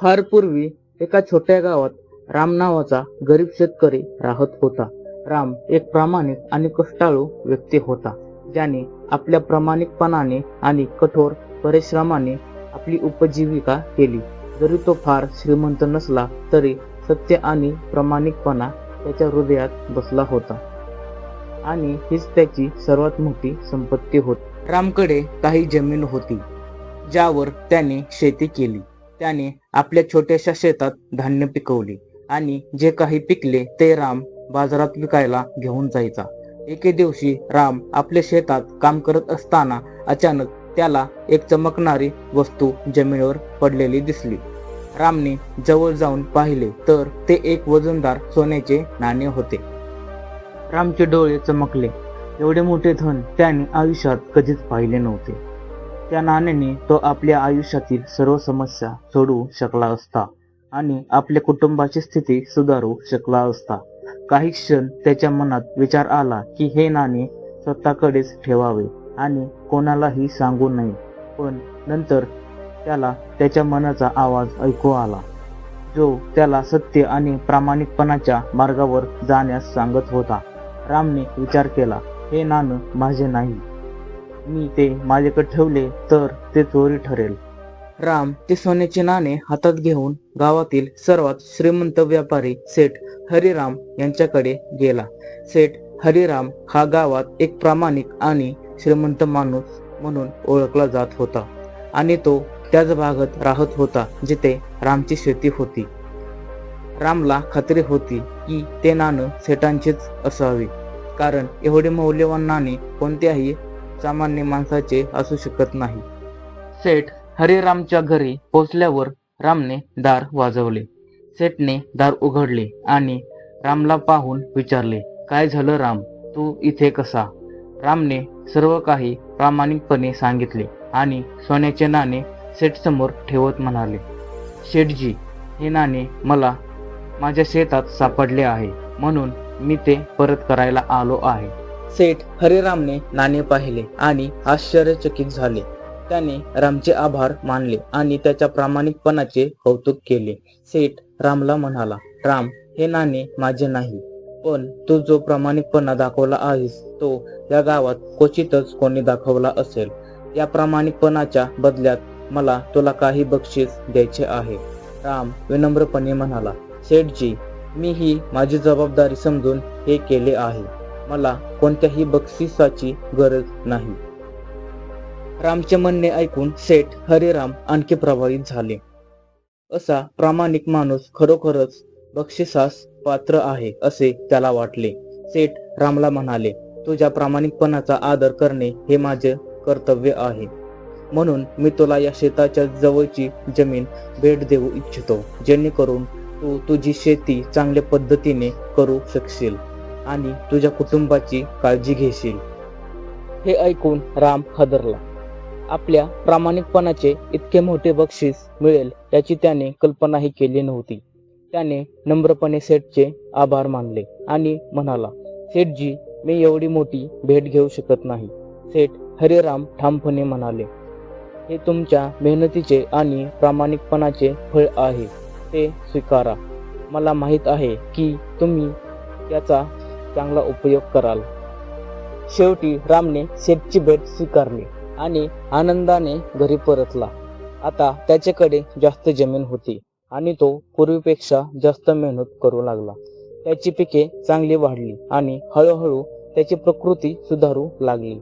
फार पूर्वी एका छोट्या गावात राम नावाचा गरीब शेतकरी राहत होता. राम एक प्रामाणिक आणि कष्टाळू व्यक्ती होता, ज्याने आपल्या प्रामाणिकपणाने आणि कठोर परिश्रमाने आपली उपजीविका केली. जरी तो फार श्रीमंत नसला तरी सत्य आणि प्रामाणिकपणा त्याच्या हृदयात बसला होता आणि हीच त्याची सर्वात मोठी संपत्ती होती. रामकडे काही जमीन होती, ज्यावर त्याने शेती केली. त्याने आपल्या छोट्याशा शेतात धान्य पिकवले आणि जे काही पिकले ते राम बाजारात विकायला घेऊन जायचा. एके दिवशी राम आपल्या शेतात काम करत असताना अचानक त्याला एक चमकणारी वस्तू जमिनीवर पडलेली दिसली. रामने जवळ जाऊन पाहिले तर ते एक वजनदार सोन्याचे नाणे होते. रामचे डोळे चमकले. एवढे मोठे धन त्याने आयुष्यात कधीच पाहिले नव्हते. त्या नाण्याने तो आपल्या आयुष्यातील सर्व समस्या सोडवू शकला असता आणि आपल्या कुटुंबाची स्थिती सुधारू शकला असता. काही क्षण त्याच्या मनात विचार आला की हे नाणे स्वतःकडेच ठेवावे आणि कोणालाही सांगू नये. पण नंतर त्याला त्याच्या मनाचा आवाज ऐकू आला, जो त्याला सत्य आणि प्रामाणिकपणाच्या मार्गावर जाण्यास सांगत होता. रामने विचार केला, हे नाणं माझे नाही. मी ते माझ्याकडे ठेवले तर ते चोरी ठरेल. राम ते सोन्याचे नाणे हातात घेऊन गावातील सर्वात श्रीमंत व्यापारी सेठ हरिराम यांच्याकडे गेला. सेठ हरिराम हा गावात एक प्रामाणिक आणि श्रीमंत माणूस म्हणून ओळखला जात होता आणि तो त्याच भागात राहत होता जिथे रामची शेती होती. रामला खात्री होती की ते नाणं सेठांचेच असावे, कारण एवढे मौल्यवान नाणे कोणत्याही सामान्य माणसाचे असू शकत नाही. सेठ हरिरामच्या घरी पोहोचल्यावर रामने दार वाजवले. सेठने दार उघडले आणि रामला पाहून विचारले, काय झालं राम, तू इथे कसा? रामने सर्व काही प्रामाणिकपणे सांगितले आणि सोन्याचे नाणे सेठ समोर ठेवत म्हणाले, शेठजी, हे नाणे मला माझ्या शेतात सापडले आहे, म्हणून मी ते परत करायला आलो आहे. सेठ हरिरामने नाणे पाहिले आणि आश्चर्यचकित झाले. त्याने रामचे आभार मानले आणि त्याच्या प्रामाणिकपणाचे कौतुक केले. सेठ रामला म्हणाला, राम, हे नाणे माझे नाही, पण तू जो प्रामाणिकपणा दाखवला आहेस तो या गावात क्वचितच कोणी दाखवला असेल. या प्रामाणिकपणाच्या बदल्यात मला तुला काही बक्षीस द्यायचे आहे. राम विनम्रपणे म्हणाला, सेठजी, मी ही माझी जबाबदारी समजून हे केले आहे. मला कोणत्याही बक्षिसाची गरज नाही. रामचे म्हणणे ऐकून सेठ हरिराम आणखी प्रभावित झाले. असा प्रामाणिक माणूस खरोखरच बक्षिसास पात्र आहे असे त्याला वाटले. सेठ रामला म्हणाले, तुझ्या प्रामाणिकपणाचा आदर करणे हे माझे कर्तव्य आहे, म्हणून मी तुला या शेताच्या जवळची जमीन भेट देऊ इच्छितो, जेणेकरून तू तुझी शेती चांगल्या पद्धतीने करू शकशील आणि तुझ्या कुटुंबाची काळजी घेशील. हे ऐकून राम हादरला. आपल्या प्रामाणिकपणाचे इतके मोठे बक्षीस मिळेल याची त्याने कल्पनाही केली नव्हती. त्याने नम्रपणे सेठचे आभार मानले आणि म्हणाला, सेठजी, मी एवढी मोठी भेट घेऊ शकत नाही. सेठ हरिराम ठामपणे म्हणाले, हे तुमच्या मेहनतीचे आणि प्रामाणिकपणाचे फळ आहे, ते स्वीकारा. मला माहीत आहे की तुम्ही त्याचा चांगला उपयोग कराल. शेवटी रामने सेठची भेट स्वीकारली आणि आनंदाने घरी परतला. आता त्याच्याकडे जास्त जमीन होती आणि तो पूर्वीपेक्षा जास्त मेहनत करू लागला. त्याची पिके चांगली वाढली आणि हळूहळू त्याची प्रकृती सुधारू लागली.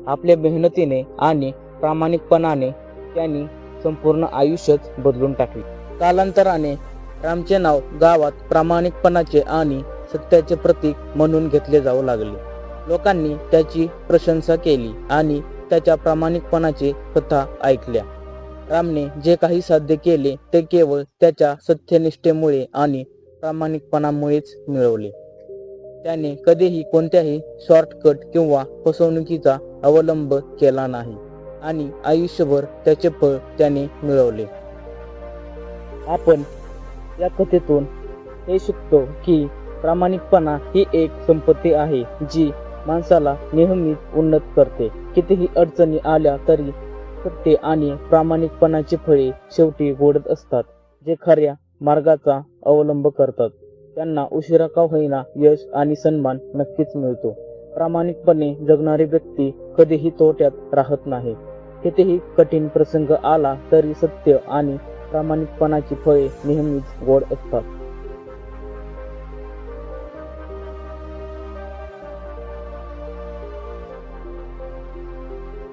आपल्या मेहनतीने आणि प्रामाणिकपणाने त्यांनी संपूर्ण आयुष्यच बदलून टाकले. कालांतराने रामचे नाव गावात प्रामाणिकपणाचे आणि सत्याचे प्रतीक म्हणून घेतले जाऊ लागले. लोकांनी त्याची प्रशंसा केली आणि त्याच्या प्रामाणिकपणाची कथा ऐकल्या. रामने जे काही साध्य केले ते केवळ त्याच्या सत्यनिष्ठेमुळे आणि प्रामाणिकपणामुळेच मिळवले. त्याने कधीही कोणत्याही शॉर्टकट किंवा फसवणुकीचा अवलंब केला नाही आणि आयुष्यभर त्याचे फळ त्याने मिळवले. आपण या कथेतून हे शिकतो की प्रामाणिकपणा ही एक संपत्ती आहे जी माणसाला नेहमीच उन्नत करते. कितीही अडचणी आल्या तरी सत्य आणि प्रामाणिकपणाची फळे शेवटी गोडच असतात. जे खऱ्या मार्गाचा अवलंब करतात त्यांना उशिरा का होईना यश आणि सन्मान नक्कीच मिळतो. प्रामाणिकपणे जगणारी व्यक्ती कधीही तोट्यात राहत नाही. कितीही कठीण प्रसंग आला तरी सत्य आणि प्रामाणिकपणाची फळे नेहमीच गोड असतात.